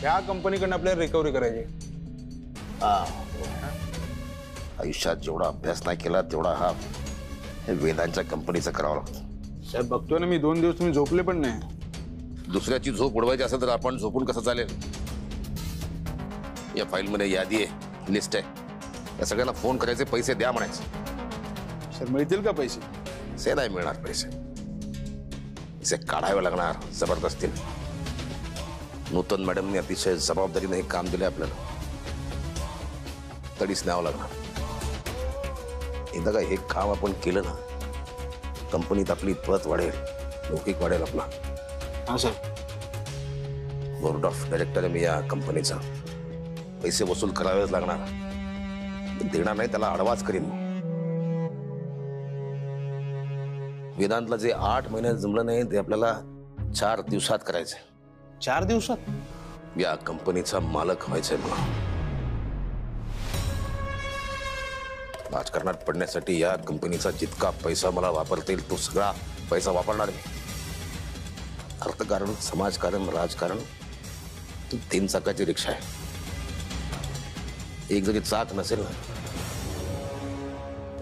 या कंपनीकडनं आपल्याला रिकव्हरी करायची. आयुष्यात जेवढा अभ्यास नाही केला तेवढा हा वेदांच्या कंपनीचा करावा लागतो. साहेब बघतोय ना मी 2 दिवस तुम्ही झोपले पण नाही. दुसऱ्याची झोप उडवायची असेल तर आपण झोपून कसं चालेल. या फाईलमध्ये यादी आहे, लिस्ट आहे. या सगळ्यांना फोन करायचे, पैसे द्या म्हणायचे. सर मिळतील का पैसे? से नाही मिळणार पैसे. पैसे काढावे लागणार जबरदस्तीने. नूतन मॅडमने अतिशय जबाबदारीने हे काम दिले आपल्याला. तडीच न्यावं लागणार. एकदा का हे काम आपण केलं ना, कंपनीत आपली पत वाढेल, लौकिक वाढेल आपला. हां सर. बोर्ड ऑफ डायरेक्टर मी या कंपनीचा. पैसे वसूल करावेच लागणार. देणार नाही त्याला अडवाच करीन. वेदांतला जे 8 महिन्यात जमलं नाही ते आपल्याला 4 दिवसात करायचंय. 4 दिवसात? या कंपनीचा मालक व्हायचंय मला. राजकारणात पडण्यासाठी या कंपनीचा जितका पैसा मला वापरता येईल तो सगळा पैसा वापरणार मी. अर्थकारण, समाजकारण, राजकारण 3 चाकाची रिक्षा आहे. एक जरी चाक नसेल ना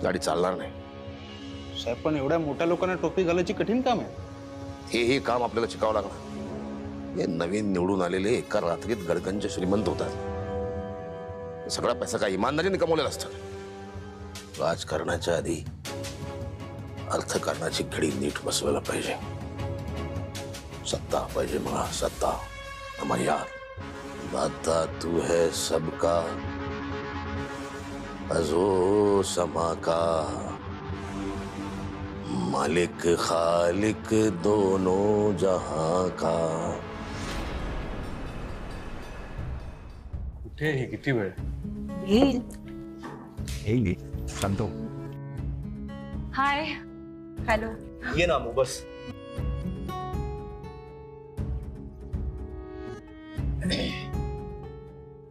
गाडी चालणार नाही. साहेब पण एवढ्या मोठ्या लोकांना टोपी घालायची कठीण काम आहे. हे काम आपल्याला शिकावं लागणार. हे नवीन निवडून आलेले एका रात्रीत गडगंज श्रीमंत होतात. सगळा पैसा काय इमानदारीने कमवलेला असतं. राजकारणाच्या आधी अर्थकारणाची घडी नीट बसवायला पाहिजे. सत्ता पाहिजे मला, सत्ता. हमारी यार दाता तू है सबका, अजो समा का, मालिक खालिक दोनों जहां का. कुठे हे किती वेळ? येईल सांगतो. हाय. हॅलो. ये ना अमू, बस.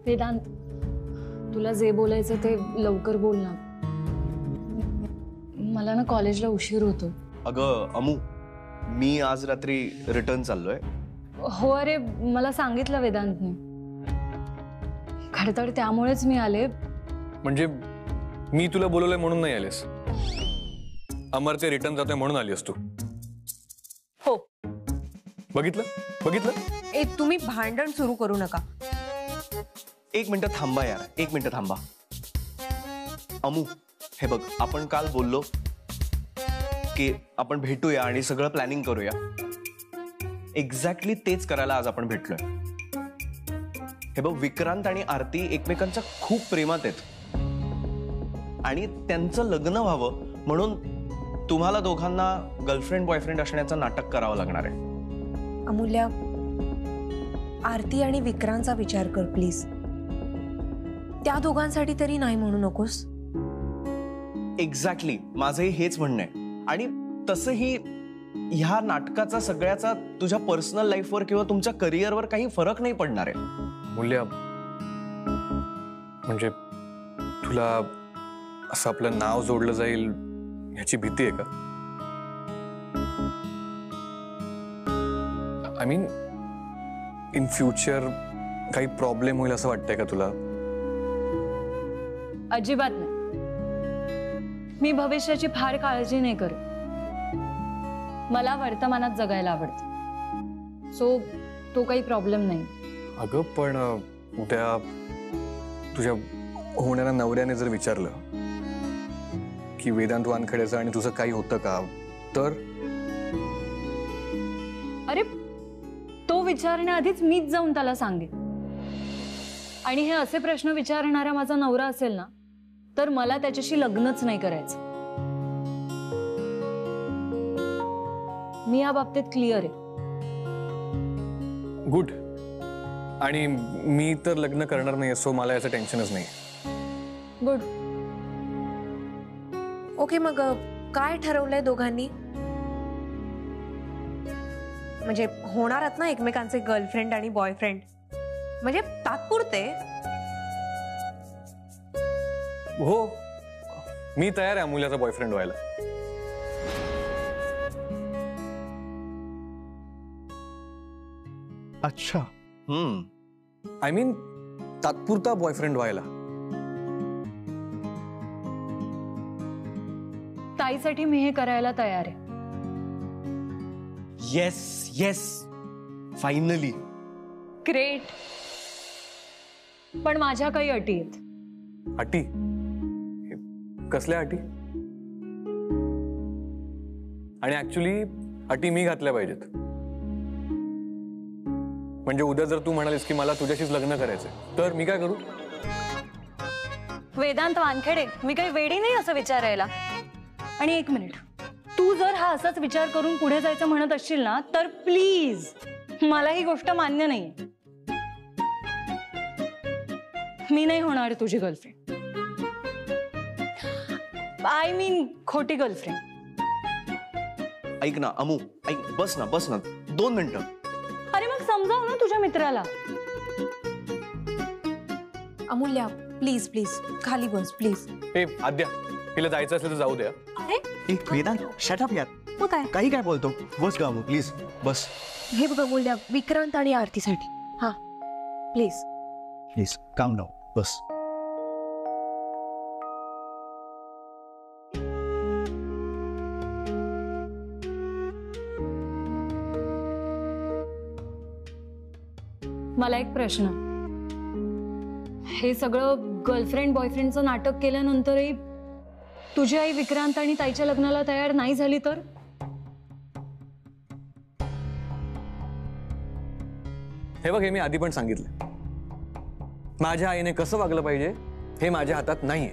वेदांत, तुला जे बोलायचं ते लवकर बोल ना. मला ना कॉलेजला उशीर होतो. अगं अमू, मी आज रात्री रिटर्न चाललोय. हो अरे, मला सांगितलं वेदांतने. खरं तर त्यामुळेच मी आले. म्हणजे मी तुला बोलवलंय म्हणून नाही आलेस? अमर ते रिटर्न जातोय म्हणून आलीस तू? हो. बघितलं बघितलं. ए तुम्ही भांडण सुरू करू नका. 1 मिनिट थांबा यार, 1 मिनिट थांबा. अमू, हे बघ, आपण काल बोललो की आपण भेटूया आणि सगळं प्लॅनिंग करूया. एक्झॅक्टली तेच करायला आज आपण भेटलोय. हे बघ, विक्रांत आणि आरती एकमेकांच्या खूप प्रेमात आहेत आणि त्यांचं लग्न व्हावं म्हणून तुम्हाला दोघांना गर्लफ्रेंड बॉयफ्रेंड असण्याचं नाटक करावं लागणार आहे. अमूल्या, आरती आणि विक्रांतचा विचार कर प्लीज. त्या दोघांसाठी तरी नाही म्हणू नकोस. एक्झॅक्टली माझंही हेच म्हणणं आहे. आणि तसंही ह्या नाटकाचा सगळ्याचा तुझ्या पर्सनल लाईफवर किंवा तुमच्या करिअरवर काही फरक नाही पडणार आहे. मूल्य म्हणजे तुला असं आपलं नाव जोडलं जाईल ह्याची भीती आहे का? आय मीन इन फ्युचर काही प्रॉब्लेम होईल असं वाटतंय का तुला? अजिबात नाही. मी भविष्याची फार काळजी नाही करत. मला वर्तमानात जगायला आवडतं. सो तो काही प्रॉब्लेम नाही. अगं पण उद्या तुझ्या होणाऱ्या नवऱ्याने जर विचारलं की वेदांत वानखेडेचं आणि तुझं काही होतं का, तर? अरे तो विचारण्याआधीच मीच जाऊन त्याला सांगेन. आणि हे असे प्रश्न विचारणारा माझा नवरा असेल ना, तर मला त्याच्याशी लग्नच नाही करायचं. मी या बाबतीत क्लिअर आहे. गुड. आणि मी तर लग्न करणार नाही, सो मला याचं टेन्शनच नाही. गुड. ओके, मग काय ठरवलंय दोघांनी? म्हणजे होणारच ना एकमेकांचे गर्लफ्रेंड आणि बॉयफ्रेंड, म्हणजे तात्पुरते. हो, मी तयार आहे अमूल्याचा बॉयफ्रेंड व्हायला. अच्छा. आय मीन तात्पुरता बॉयफ्रेंड व्हायला. ताईसाठी मी हे करायला तयार आहे. Yes yes, finally. ग्रेट. पण माझ्या काही अटी आहेत. अटी? कसल्या अटी? आणि ऍक्च्युली अटी मी घातल्या पाहिजेत. म्हणजे उद्या जर तू म्हणालीस की मला तुझ्याशीच लग्न करायचंय तर मी काय करू? वेदांत वानखेडे, मी काही वेडी नाही असं विचारायला. आणि एक मिनिट, तू जर हा असाच विचार करून पुढे जायचं म्हणत असशील ना तर प्लीज, मला ही गोष्ट मान्य नाही. मी नाही होणार तुझी गर्लफ्रेंड. आय मीन खोटी गर्लफ्रेंड. ऐक ना अमू, ऐक, बस ना 2 मिनिटं. अरे मग समजाव ना तुझ्या मित्राला. अमूल्या, प्लीज प्लीज खाली बस प्लीज. हे आद्या, तिला जायचं असेल तर जाऊ द्या. एक वेदांत, शट अप यार. मग काय? काही काय बोलतो? बस ग अमू, प्लीज बस. हे बघ अमूल्या, विक्रांत आणि आरतीसाठी. हा प्लीज. प्लीज काम डाऊन, बस. मला एक प्रश्न. हे सगळं गर्लफ्रेंड बॉयफ्रेंडचं नाटक केल्यानंतरही तुझी आई विक्रांत आणि ताईच्या लग्नाला तयार नाही झाली तर? हे बघ, हे मी आधी पण सांगितलं. माझ्या आईने कसं वागलं पाहिजे हे माझ्या हातात नाहीये.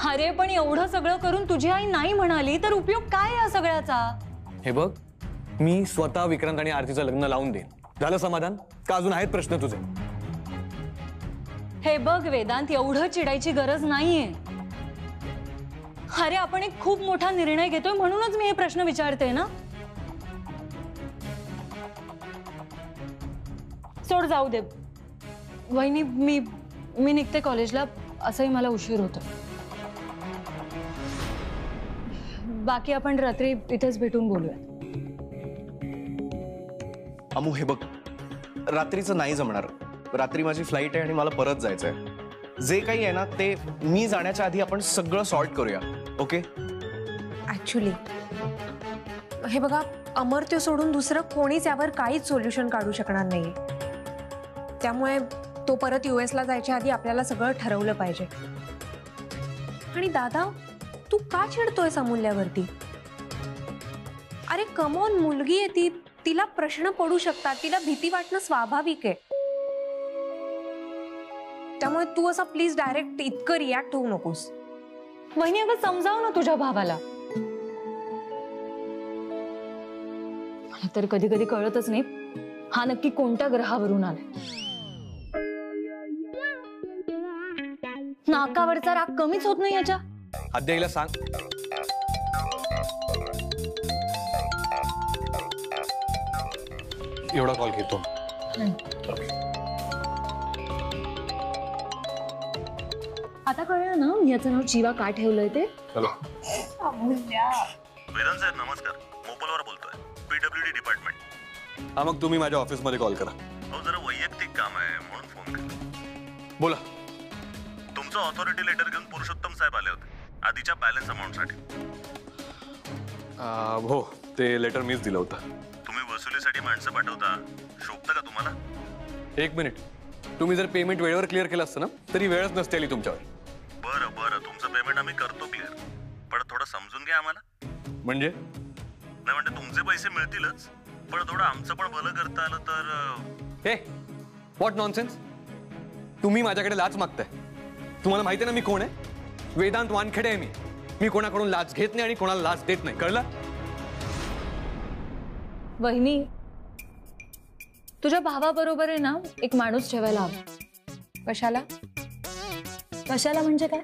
अरे पण एवढं सगळं करून तुझी आई नाही म्हणाली तर उपयोग काय या सगळ्याचा? हे बघ, मी स्वतः विक्रांत आणि आरतीचं लग्न लावून देईन. झालं समाधान? का अजून आहेत प्रश्न तुझे? हे बघ वेदांत, एवढं चिडायची गरज नाहीये. अरे आपण एक खूप मोठा निर्णय घेतोय म्हणूनच मी हे प्रश्न विचारते ना. सोड, जाऊ दे. वहिनी, मी निघते कॉलेजला. असंही मला उशीर होतो. बाकी आपण रात्री इथेच भेटून बोलूया. अमू हे बघ, रात्रीचं नाही जमणार. रात्री माझी फ्लाईट आहे आणि मला परत जायचंय. जे काही आहे ना ते मी जाण्याच्या आधी आपण सगळं सॉर्ट करूया, ओके? ऍक्च्युली हे बघा, अमर्त्य सोडून दुसरं कोणीच यावर काहीच सोल्युशन काढू शकणार नाही. त्यामुळे तो परत US ला जायच्या आधी आपल्याला सगळं ठरवलं पाहिजे. आणि दादा, तू का चिडतोयस अमूल्यावरती? अरे कमॉन, मुलगी आहे ती. तिला प्रश्न पडू शकतात. तिला भीती वाटणं स्वाभाविक आहे. त्यामुळे तू असा प्लीज डायरेक्ट इतकं रिॲक्ट होऊ नकोस. वहिनी, अगं समजाव ना तुझ्या भावाला. मला तर कधी कधी कळतच नाही हा नक्की कोणत्या ग्रहावरून आलाय. नाकावरचा राग कमीच होत नाही याच्या. आद्याला सांग. एवढा कॉल घेतो. आता कळलं ना याचं नाव जीवा का ठेवलंय ते. चलो. वेदांत साहेब नमस्कार, मोपलवर बोलतोय, PWD डिपार्टमेंट. हा, मग तुम्ही माझ्या ऑफिसमध्ये कॉल करा. हो, जरा वैयक्तिक काम आहे म्हणून फोन केला. बोला. तुमचं ऑथॉरिटी लेटर घेऊन पुरुषोत्तम साहेब आले होते आधीच्या बॅलन्स अमाऊंटसाठी. हो, ते लेटर मीच दिलं होतं. तुम्ही वसुलीसाठी माणसं पाठवता, शोभतं का तुम्हाला? एक मिनिट, तुम्ही जर पेमेंट वेळेवर क्लिअर केलं असतं ना तरी वेळच नसते आली तुमच्यावर. बरं बरं, तुमचं पेमेंट आम्ही करतो क्लिअर, पण थोडं समजून घ्या आम्हाला. म्हणजे? नाही म्हणजे तुमचे पैसे मिळतीलच, पण थोडं आमचं पण भलं करता आलं तर. हे व्हॉट नॉनसेन्स. तुम्ही माझ्याकडे लाच मागताय. तुम्हाला माहिती आहे ना मी कोण आहे? वेदांत वानखेडे आहे मी कोणाकडून लाच घेत नाही आणि कोणाला लाच देत नाही, कळलं? वहिनी, तुझ्या भावाबरोबर आहे ना एक माणूस ठेवायला हवा. कशाला? कशाला म्हणजे काय?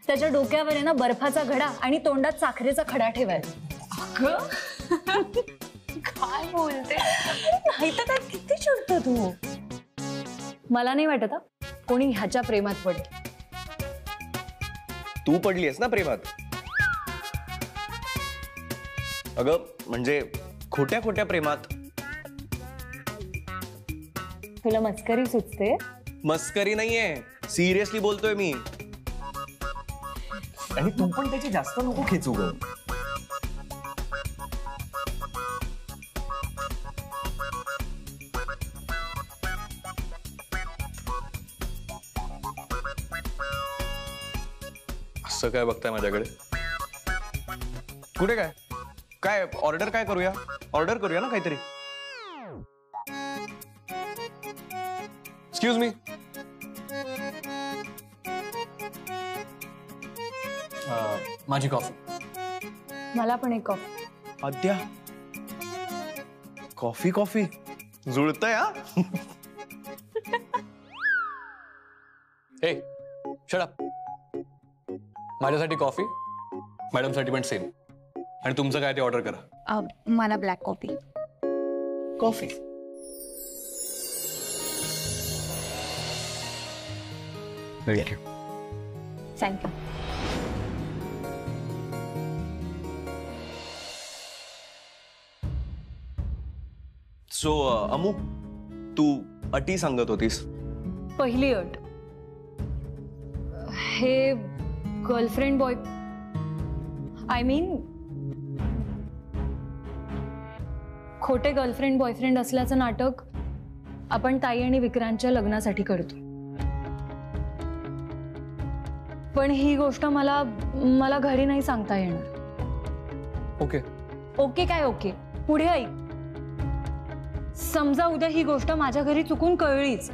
त्याच्या डोक्यावर आहे ना बर्फाचा घडा आणि तोंडात साखरेचा खडा ठेवायला. अगं काय बोलते? नाही तर काय, किती चिडतो तू. मला नाही वाटत कोणी ह्याच्या प्रेमात पडेल. तू पडलीस ना प्रेमात. अगं म्हणजे खोट्या खोट्या प्रेमात. तुला मस्करी सुचते? मस्करी नाहीये, सिरियसली बोलतोय मी. आणि तू पण त्याची जास्त नको खेचू ग. असं काय बघताय माझ्याकडे? कुठे काय काय ऑर्डर काय करूया? ऑर्डर करूया ना काहीतरी. Excuse me. माझी कॉफी. मला पण एक कॉफी. अद्या कॉफी कॉफी जुळतंय हा. हे शट अप. माझ्यासाठी कॉफी, मॅडमसाठी पण सेम. आणि तुमचं काय ते ऑर्डर करा. मला black coffee. Coffee. Thank you. Thank you. So Amu, तू अटी सांगत होतीस. पहिली अट, हे गर्लफ्रेंड बॉय आय मीन खोटे गर्लफ्रेंड बॉयफ्रेंड असल्याचं नाटक आपण ताई आणि विक्रांतच्या लग्नासाठी करतो. पण ही गोष्ट मला घरी नाही सांगता येणार. ओके. ओके काय ओके? पुढे ऐक. समजा उद्या ही गोष्ट माझ्या घरी चुकून कळलीच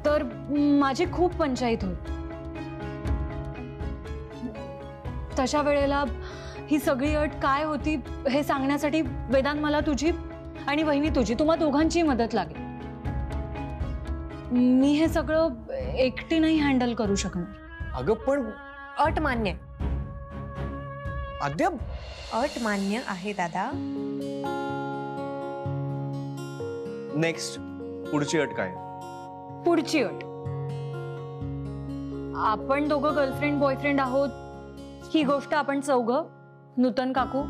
तर माझी खूप पंचायत होईल. तशा वेळेला ही सगळी अट काय होती हे सांगण्यासाठी वेदांत मला तुझी आणि वहिनी तुझी तुम्हा दोघांची मदत लागेल. मी हे सगळं एकटी नाही हँडल करू शकणार. अगं पण अट मान्य. अद्याप अट मान्य आहे दादा. नेक्स्ट पुढची अट काय? पुढची अट, आपण दोघं गर्लफ्रेंड बॉयफ्रेंड आहोत ही गोष्ट आपण चौघं, नूतन काकू,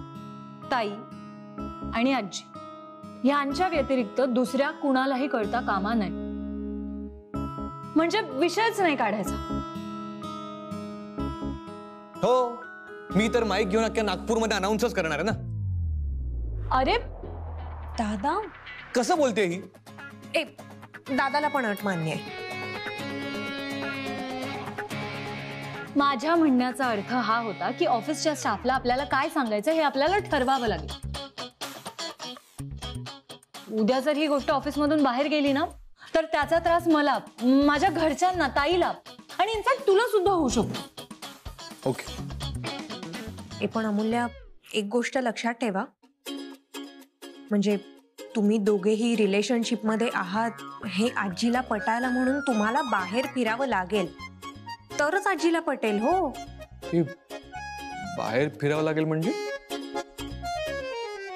ताई आणि आजी यांच्या व्यतिरिक्त दुसऱ्या कुणालाही कळता कामा नये. म्हणजे विषयच नाही काढायचा. हो, मी तर माईक घेऊन अख्ख्या नागपूरमध्ये अनाउन्सच करणार आहे ना. अरे दादा कसं बोलते ही? ए दादाला पण अट मान्य आहे. माझ्या म्हणण्याचा अर्थ हा होता की ऑफिसच्या स्टाफला आपल्याला काय सांगायचं हे आपल्याला ठरवावं लागेल. उद्या जर ही गोष्ट ऑफिसमधून बाहेर गेली ना तर त्याचा त्रास मला, माझ्या घरच्यांना, ताईला आणि इनफॅक्ट तुला सुद्धा होऊ शकतो. ओके. पण अमूल्य, एक गोष्ट लक्षात ठेवा, म्हणजे तुम्ही दोघेही रिलेशनशिप मध्ये आहात हे आजीला पटायला म्हणून तुम्हाला बाहेर फिरावं लागेल तरच आजीला पटेल. हो, बाहेर फिरावं लागेल म्हणजे?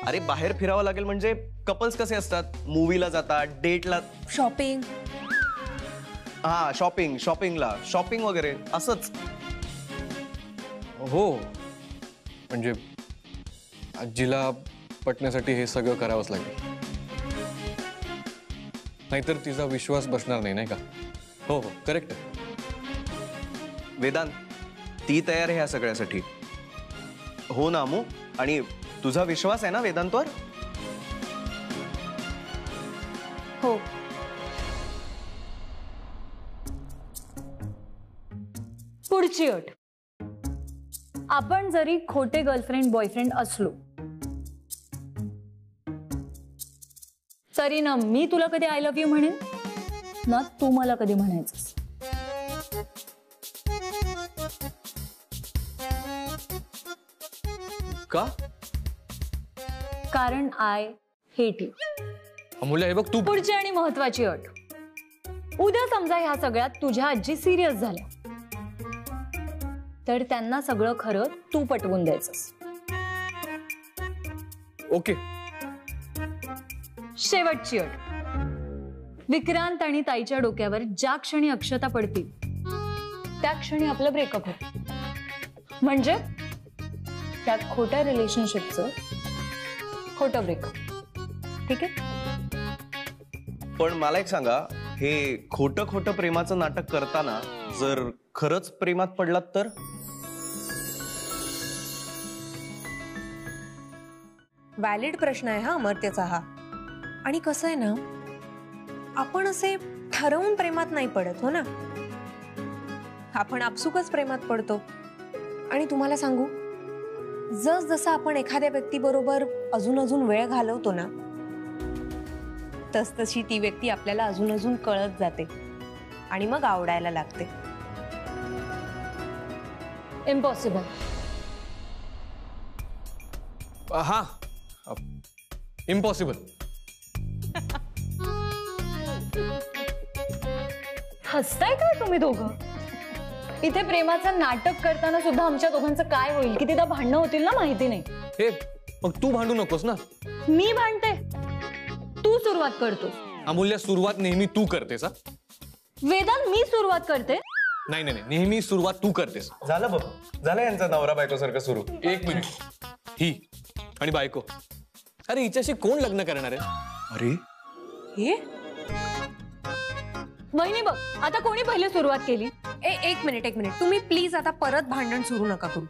अरे बाहेर फिरावं लागेल म्हणजे कपल्स कसे असतात, मूवीला जातात, डेटला, शॉपिंग. हा शॉपिंगला शॉपिंग वगैरे असंच. हो, म्हणजे आजीला पटण्यासाठी हे सगळं करावंच लागेल, नाहीतर तिचा विश्वास बसणार नाही, नाही का? हो हो, करेक्ट. वेदांत, ती तयार आहे ह्या सगळ्यासाठी. हो ना अमू? आणि तुझा विश्वास आहे ना वेदांतवर? हो. पुढची अट, आपण जरी खोटे गर्लफ्रेंड बॉयफ्रेंड असलो तरी ना मी तुला कधी आय लव्ह यू म्हणेन ना तू मला कधी म्हणायचंस. का? कारण आय हेट यू. अमूल्य, हे बघ तू. पुढची आणि महत्वाची अट, उद्या समजा ह्या सगळ्यात तुझ्या आजी सिरियस झाल्या तर त्यांना सगळं खरं तू पटवून द्यायचंस. ओके. शेवटची अट, विक्रांत आणि ताईच्या डोक्यावर ज्या क्षणी अक्षता पडतील त्या क्षणी आपलं ब्रेकअप होतं. म्हणजे त्या खोट्या रिलेशनशिपचं खोटं ब्रेकअप. ठीक आहे? पण मला एक सांगा, हे खोटं खोटं प्रेमाचं नाटक करताना जर खरंच प्रेमात पडलात तर? व्हॅलिड प्रश्न आहे हा अमर्त्याचा हा. आणि कसं आहे ना, आपण असे ठरवून प्रेमात नाही पडत हो ना, आपण आपसुकच प्रेमात पडतो. आणि तुम्हाला सांगू, जस जसं आपण एखाद्या व्यक्तीबरोबर अजून अजून वेळ घालवतो ना, तस तशी ती व्यक्ती आपल्याला अजून अजून कळत जाते आणि मग आवडायला लागते. इम्पॉसिबल. हा, इम्पॉसिबल. हसताय काय तुम्ही दोघं? इथे प्रेमाचं नाटक करताना सुद्धा आमच्या दोघांचं काय होईल, कितीदा भांडणं होतील ना माहिती नाही. हे मग तू भांडू नकोस ना. मी भांडते, तू सुरुवात करतो. अमूल्य, सुरुवात नेहमी तू करतेस. वेदांत, मी सुरुवात करते. नाही नाही, नेहमी सुरुवात तू करतेस. झालं बघ, झालं यांचा नवरा बायको सारखं सुरू. एक मिनिट, ही आणि बायको, अरे हिच्याशी कोण लग्न करणार आहे? अरे हे वहिनी बघ, आता कोणी पहिले सुरुवात केली? एक मिनिट, तुम्ही प्लीज आता परत भांडण सुरू नका करू.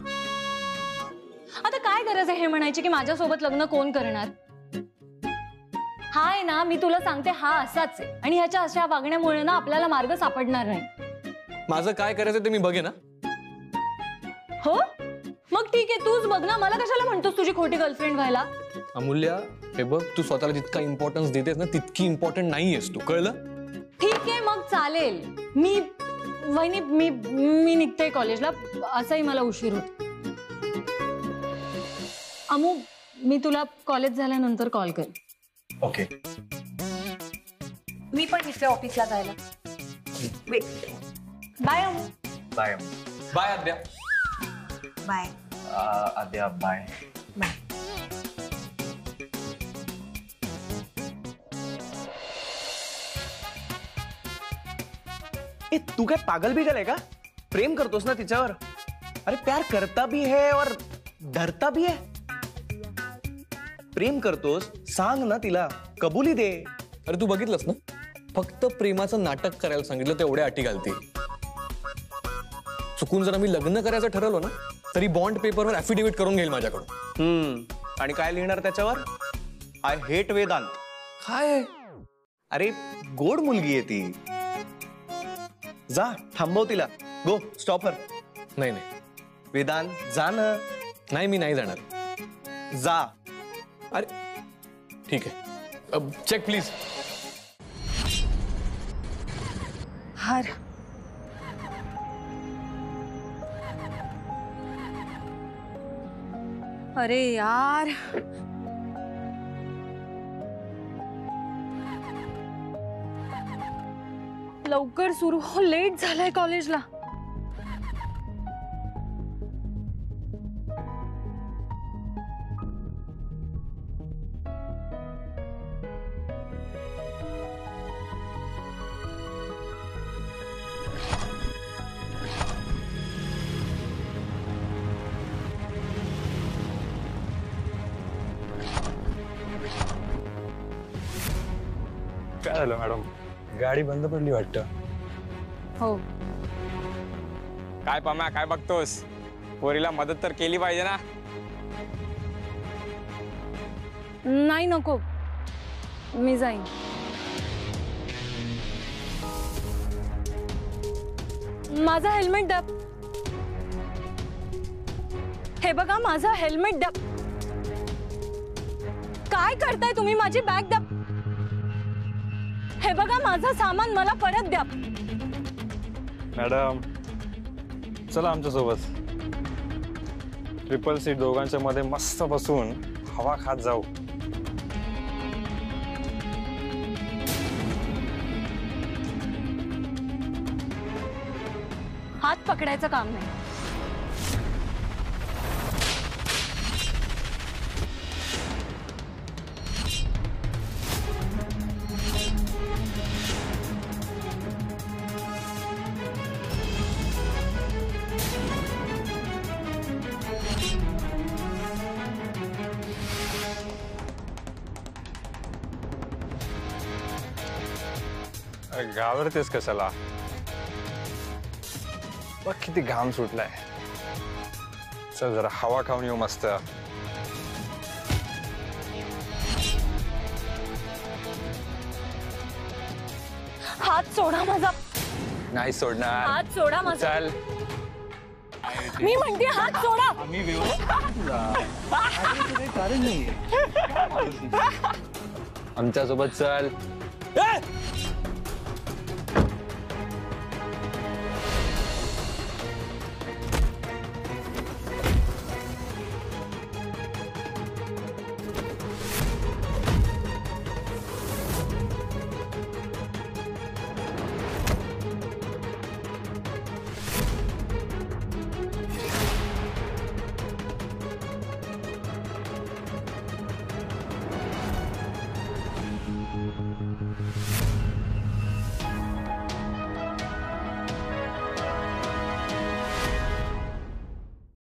आता काय गरज आहे हे म्हणायची की माझ्यासोबत लग्न कोण करणार? हा आहे ना, मी तुला सांगते, हा असाच आहे. आणि ह्याच्या अशा वागण्यामुळे ना आपल्याला मार्ग सापडणार नाही. माझं काय करायचं ते मी बघे ना. हो, मग ठीक आहे, तूच बघ ना. मला कशाला म्हणतोस तुझी खोटी गर्लफ्रेंड व्हायला? अमूल्य, हे बघ, तू स्वतःला जितका इम्पॉर्टन्स देतेस ना, तितकी इम्पॉर्टंट नाहीयेस तू, कळलं? ठीक आहे, मग चालेल. वहिनी, मी निघते कॉलेजला, असंही मला उशीर होत. अमू, मी तुला कॉलेज झाल्यानंतर कॉल कर. ओके. मी पण निघते ऑफिसला जायला. बाय अमू. बाय बाय आद्या. बाय. आद्या बाय. बाय. ए, तू काय पागल बिगल आहे का? प्रेम करतोस ना तिच्यावर? अरे प्यार करता भी है और डरता भी है. प्रेम करतोस, सांग ना तिला, कबुली दे. अरे तू बघितलंस ना, फक्त प्रेमाचं नाटक करायला सांगितलं तेवढ्या अटी घालते. चुकून जर आम्ही लग्न करायचं ठरवलं ना, तरी बॉन्ड पेपरवर ऍफिडेव्हिट करून घेईल माझ्याकडून. आणि काय लिहिणार त्याच्यावर? I hate Vedant. काय? अरे गोड मुलगी आहे ती. जा, थांबव तिला. Go, stop her. नाही नाही वेदांत, जा ना. नाही, मी नाही जाणार. जा. अरे ठीक आहे, चेक प्लीज. हर अरे यार, लवकर सुरू हो, लेट झालाय कॉलेजला. काय झालं मॅडम? गाडी बंद पडली वाटतं. हो. काय पम्या, काय बघतोस? पोरीला मदत तर केली पाहिजे ना. नाही, नको, मी जाईन. माझा हेल्मेट द्या. हे बघा, माझा हेल्मेट द्या. काय करताय तुम्ही? माझी बॅग द्या. हे बघा, माझं सामान मला परत द्या. मॅडम, चला आमच्यासोबत. ट्रिपल सीट दोघांच्या मध्ये मस्त बसून हवा खात जाऊ. हात पकडायचं काम नाही. घाबरतेस कशाला? बघ किती घाम सुटलाय. चल जरा हवा खाऊन येऊ मस्त. हात सोडा माझा. नाही सोडणार. हात सोडा माझा. चल. मी म्हणते हात सोडा. कारण नाहीये. आमच्या सोबत चल.